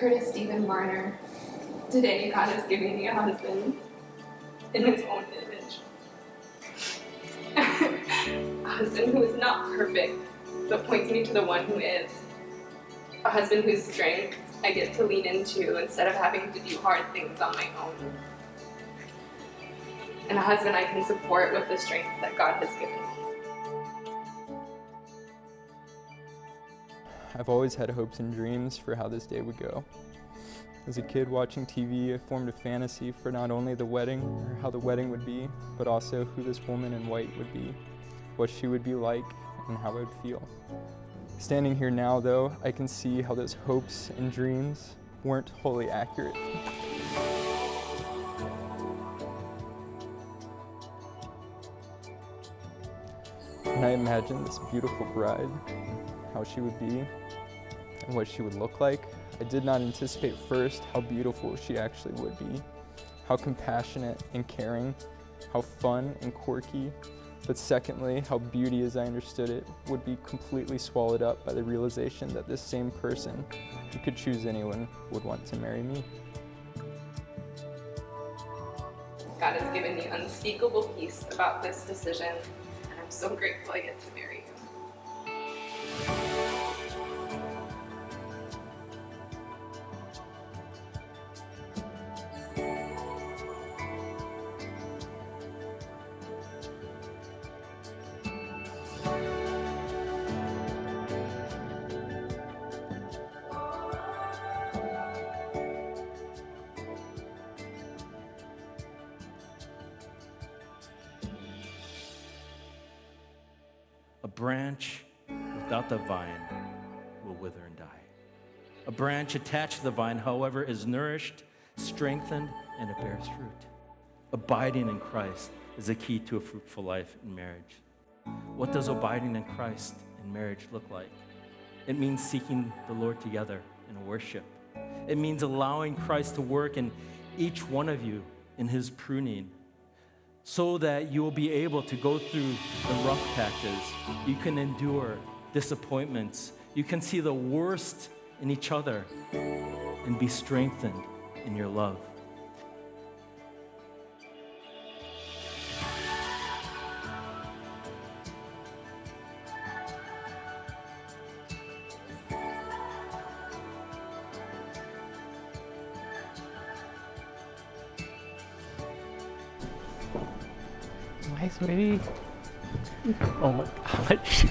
Curtis Stephen Varner, today God is giving me a husband in his own image. A husband who is not perfect, but points me to the one who is. A husband whose strength I get to lean into instead of having to do hard things on my own. And a husband I can support with the strength that God has given me. I've always had hopes and dreams for how this day would go. As a kid watching TV, I formed a fantasy for not only the wedding, or how the wedding would be, but also who this woman in white would be, what she would be like, and how I would feel. Standing here now, though, I can see how those hopes and dreams weren't wholly accurate. When I imagined this beautiful bride, how she would be, and what she would look like, I did not anticipate first how beautiful she actually would be, how compassionate and caring, how fun and quirky, but secondly, how beauty as I understood it would be completely swallowed up by the realization that this same person who could choose anyone would want to marry me. God has given me unspeakable peace about this decision, and I'm so grateful I get to marry you. A branch without the vine will wither and die. A branch attached to the vine, however, is nourished, strengthened, and it bears fruit. Abiding in Christ is the key to a fruitful life in marriage. What does abiding in Christ in marriage look like? It means seeking the Lord together in worship. It means allowing Christ to work in each one of you in his pruning, so that you will be able to go through the rough patches. You can endure disappointments. You can see the worst in each other and be strengthened in your love. Hi, sweetie. Oh my gosh.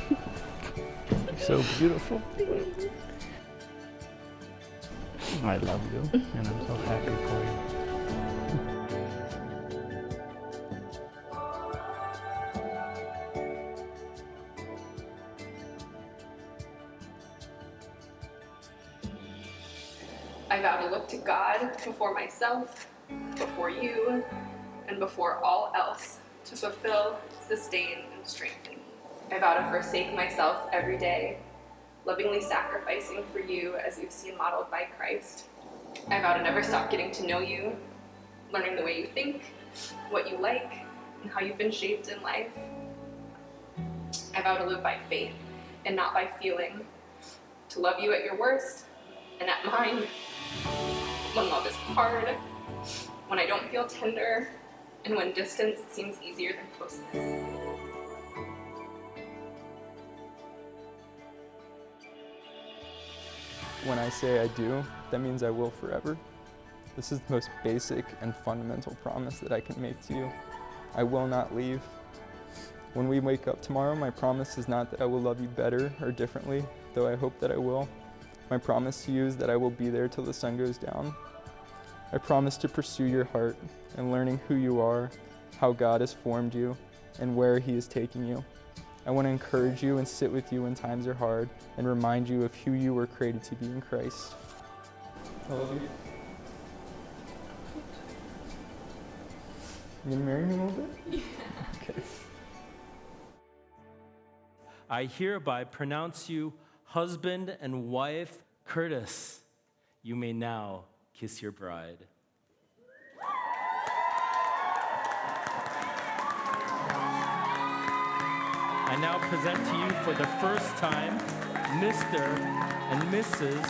You're so beautiful. I love you, and I'm so happy for you. I vow to look to God before myself, before you, and before all else to fulfill, sustain, and strengthen me. I vow to forsake myself every day, lovingly sacrificing for you as you've seen modeled by Christ. I vow to never stop getting to know you, learning the way you think, what you like, and how you've been shaped in life. I vow to live by faith and not by feeling, to love you at your worst and at mine, when love is hard, when I don't feel tender, and when distance seems easier than closeness. When I say I do, that means I will forever. This is the most basic and fundamental promise that I can make to you. I will not leave. When we wake up tomorrow, my promise is not that I will love you better or differently, though I hope that I will. My promise to you is that I will be there till the sun goes down. I promise to pursue your heart and learning who you are, how God has formed you, and where he is taking you. I want to encourage you and sit with you when times are hard and remind you of who you were created to be in Christ. I love you. You gonna marry me a little bit? Yeah. Okay. I hereby pronounce you husband and wife. Curtis, you may now kiss your bride. I now present to you for the first time Mr. and Mrs.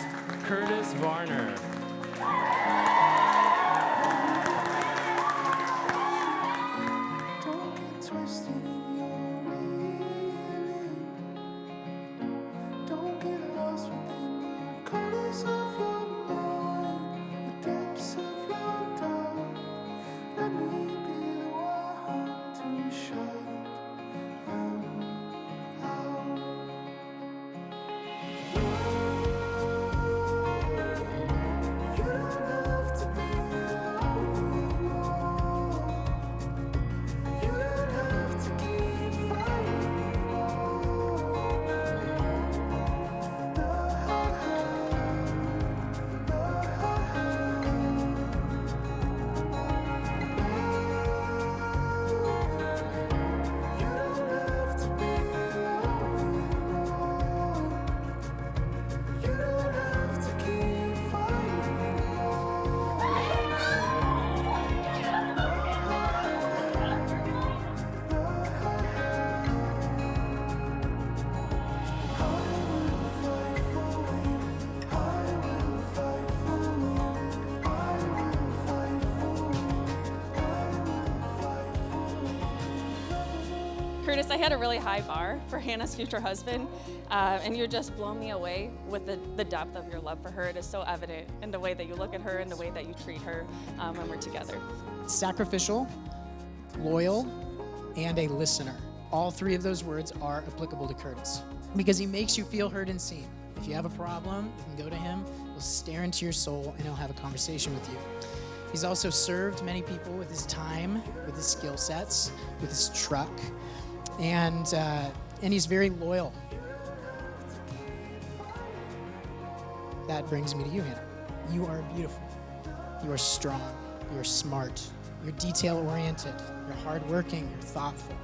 Curtis Varner. Don't get twisted in your reeling. Don't get lost within the corners of your mind, the depths of your doubt. Let me be the one to shut them out. You don't have to be alone anymore. You don't have to keep fighting anymore. You don't have to be alone anymore. You don't have to keep fighting Curtis, I had a really high bar for Hannah's future husband, and you just blow me away with the depth of your love for her. It is so evident in the way that you look at her and the way that you treat her when we're together. Sacrificial, loyal, and a listener. All three of those words are applicable to Curtis because he makes you feel heard and seen. If you have a problem, you can go to him, he'll stare into your soul, and he'll have a conversation with you. He's also served many people with his time, with his skill sets, with his truck, and he's very loyal. That brings me to you, Hannah. You are beautiful. You are strong. You are smart. You're detail-oriented. You're hardworking. You're thoughtful.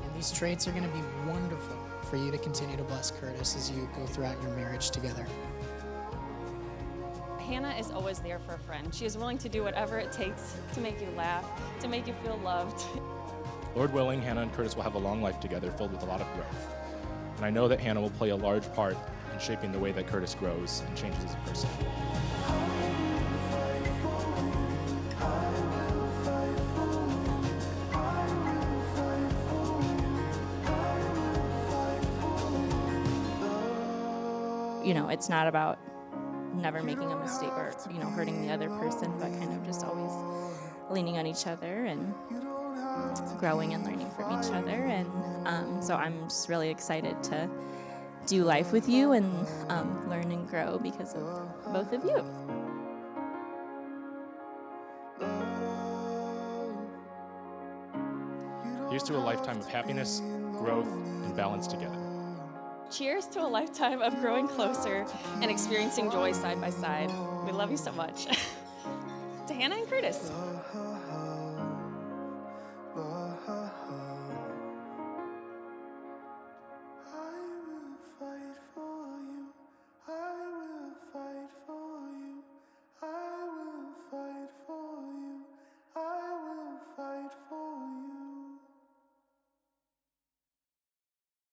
And these traits are going to be wonderful for you to continue to bless Curtis as you go throughout your marriage together. Hannah is always there for a friend. She is willing to do whatever it takes to make you laugh, to make you feel loved. Lord willing, Hannah and Curtis will have a long life together filled with a lot of growth. And I know that Hannah will play a large part in shaping the way that Curtis grows and changes as a person. You know, it's not about never making a mistake or, hurting the other person, but kind of just always leaning on each other and growing and learning from each other. And so I'm just really excited to do life with you and learn and grow because of both of you. Here's to a lifetime of happiness, growth, and balance together. Cheers to a lifetime of growing closer and experiencing joy side by side. We love you so much. To Hannah and Curtis.